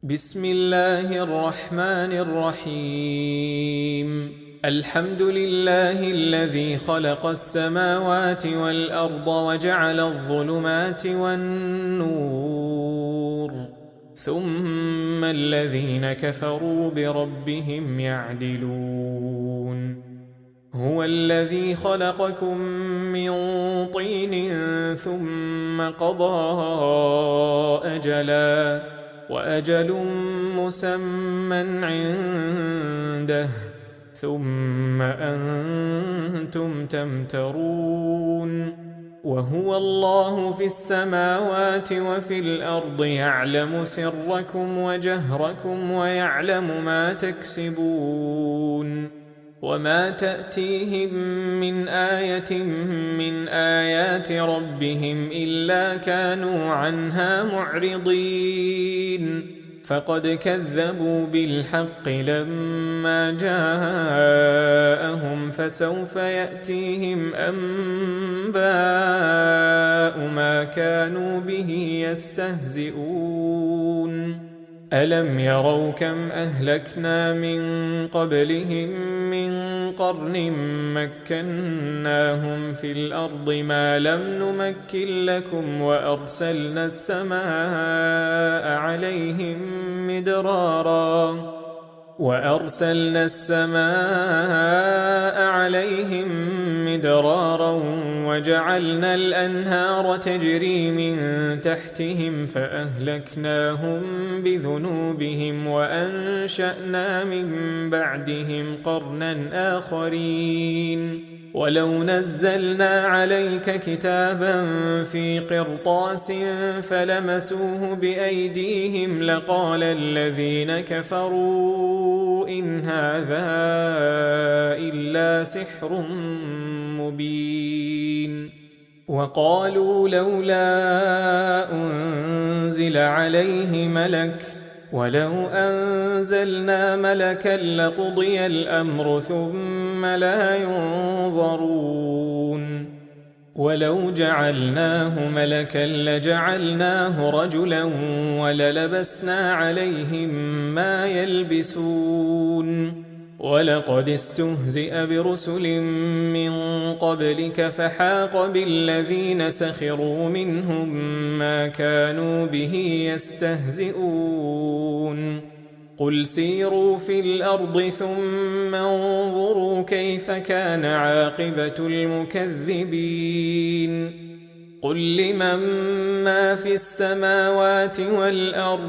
بسم الله الرحمن الرحيم. الحمد لله الذي خلق السماوات والأرض وجعل الظلمات والنور، ثم الذين كفروا بربهم يعدلون. هو الذي خلقكم من طين ثم قضى أجلاً وأجل مسمى عنده، ثم أنتم تمترون. وهو الله في السماوات وفي الأرض، يعلم سركم وجهركم ويعلم ما تكسبون. وما تأتيهم من آية من آيات ربهم إلا كانوا عنها معرضين، فقد كذبوا بالحق لما جاءهم، فسوف يأتيهم أنباء ما كانوا به يستهزئون. ألم يروا كم أهلكنا من قبلهم من قرن مكناهم في الأرض ما لم نمكن لكم، وأرسلنا السماء عليهم مدرارا وجعلنا الأنهار تجري من تحتهم فأهلكناهم بذنوبهم وأنشأنا من بعدهم قرنا آخرين. ولو نزلنا عليك كتابا في قرطاس فلمسوه بأيديهم لقال الذين كفروا إن هذا إلا سحر مبين. وقالوا لولا أنزل عليه ملك، ولو أنزلنا ملكا لقضي الأمر ثم لا ينظرون. ولو جعلناه ملكا لجعلناه رجلا وللبسنا عليهم ما يلبسون. ولقد استهزئ برسل من قبلك فحاق بالذين سخروا منهم ما كانوا به يستهزئون. قل سيروا في الأرض ثم انظروا كيف كان عاقبة المكذبين. قل لمن ما في السماوات والأرض